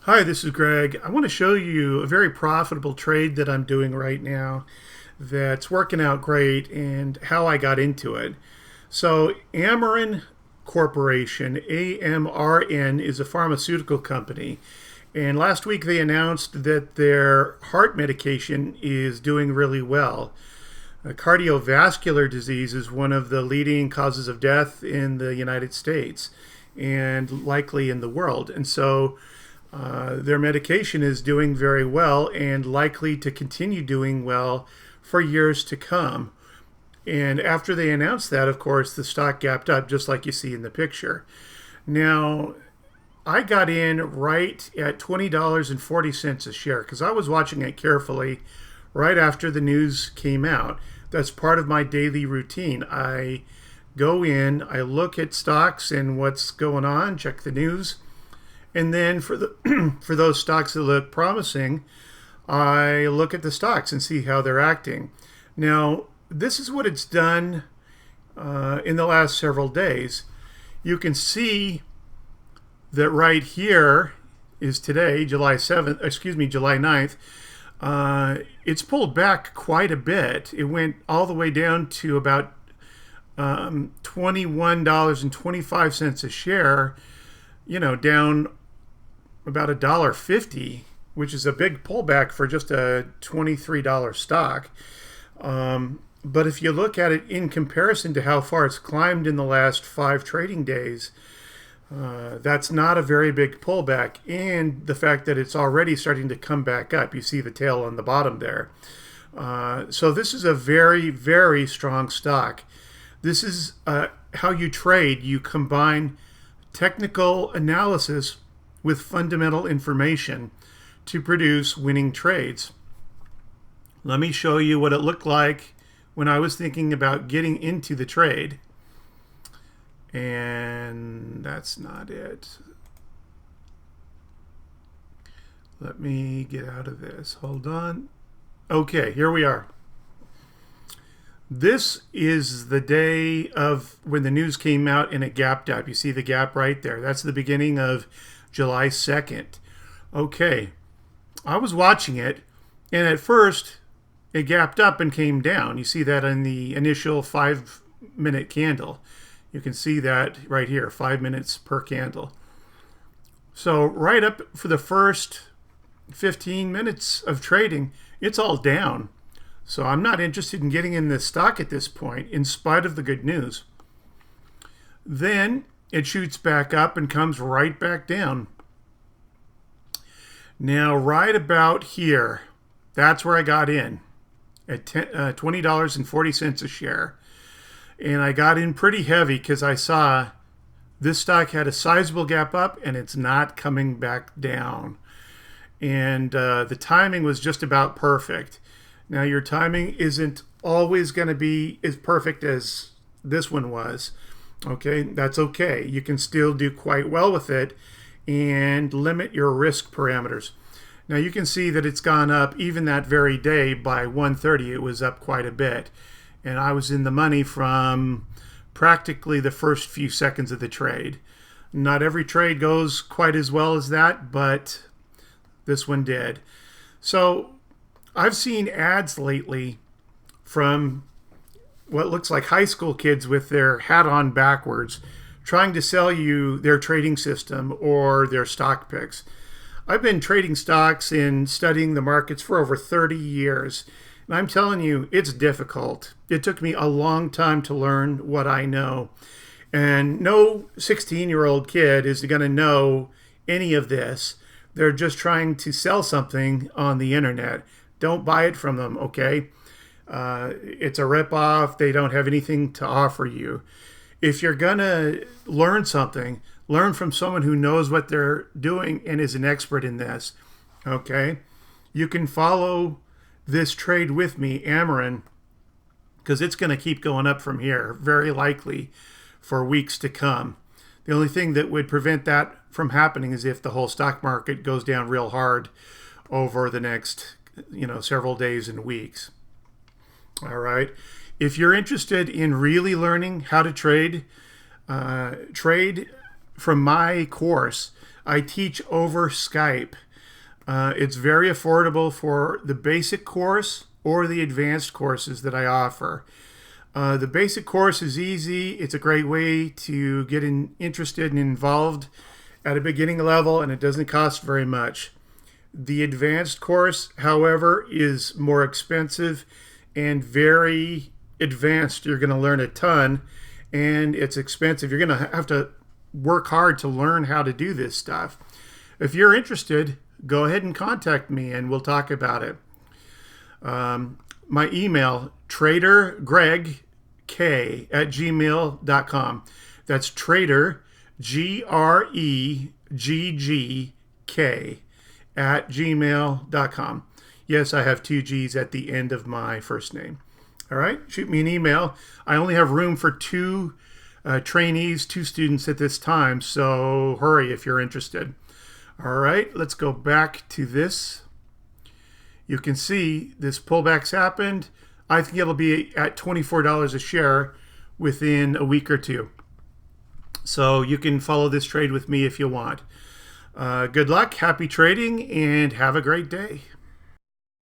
Hi, this is Greg. I want to show you a very profitable trade that I'm doing right now that's working out great and how I got into it. So, Amarin Corporation, AMRN, is a pharmaceutical company. And last week they announced that their heart medication is doing really well. Cardiovascular disease is one of the leading causes of death in the United States and likely in the world. And so their medication is doing very well and likely to continue doing well for years to come. And after they announced that, of course, the stock gapped up just like you see in the picture. Now, I got in right at $20.40 a share because I was watching it carefully right after the news came out. That's part of my daily routine. I go in, I look at stocks and what's going on, check the news, and then for the for those stocks that look promising, I look at the stocks and see how they're acting. Now, this is what it's done in the last several days. You can see that right here is today, July 7th, July 9th. It's pulled back quite a bit. It went all the way down to about $21.25 a share, down about $1.50, which is a big pullback for just a $23 stock. But if you look at it in comparison to how far it's climbed in the last 5 trading days, that's not a very big pullback. And the fact that it's already starting to come back up, you see the tail on the bottom there. So this is a very, very strong stock. This is how you trade. You combine technical analysis with fundamental information to produce winning trades. Let me show you what it looked like when I was thinking about getting into the trade. And that's not it. Let me get out of this. Hold on. Okay, here we are. This is the day of when the news came out and it gapped up. You see the gap right there. That's the beginning of July 2nd. Okay, I was watching it, and at first it gapped up and came down. You see that in the initial 5-minute candle. You can see that right here, 5 minutes per candle. So right up for the first 15 minutes of trading, it's all down. So I'm not interested in getting in this stock at this point, in spite of the good news. Then it shoots back up and comes right back down. Now, right about here, that's where I got in at $20.40 a share. And I got in pretty heavy because I saw this stock had a sizable gap up and it's not coming back down. And the timing was just about perfect. Now, your timing isn't always going to be as perfect as this one was. Okay, that's okay. You can still do quite well with it and limit your risk parameters. Now, you can see that it's gone up even that very day by 1:30. It was up quite a bit. And I was in the money from practically the first few seconds of the trade. Not every trade goes quite as well as that, but this one did. So I've seen ads lately from what looks like high school kids with their hat on backwards trying to sell you their trading system or their stock picks. I've been trading stocks and studying the markets for over 30 years. And I'm telling you, it's difficult. It took me a long time to learn what I know. And no 16-year-old kid is going to know any of this. They're just trying to sell something on the internet. Don't buy it from them, okay? It's a ripoff. They don't have anything to offer you. If you're going to learn something, learn from someone who knows what they're doing and is an expert in this, okay? You can follow this trade with me, Amarin, because it's going to keep going up from here, very likely for weeks to come. The only thing that would prevent that from happening is if the whole stock market goes down real hard over the next, several days and weeks. All right. If you're interested in really learning how to trade from my course, I teach over Skype. It's very affordable for the basic course or the advanced courses that I offer. The basic course is easy. It's a great way to get interested and involved at a beginning level, and it doesn't cost very much. The advanced course, however, is more expensive and very advanced. You're going to learn a ton, and it's expensive. You're going to have to work hard to learn how to do this stuff. If you're interested, go ahead and contact me, and we'll talk about it. My email, tradergregk@gmail.com. That's trader, GREGGK, @gmail.com. Yes, I have 2 G's at the end of my first name. All right, shoot me an email. I only have room for 2 trainees, 2 students at this time, so hurry if you're interested. All right, let's go back to this. You can see this pullback's happened. I think it'll be at $24 a share within a week or 2. So you can follow this trade with me if you want. Good luck, happy trading, and have a great day.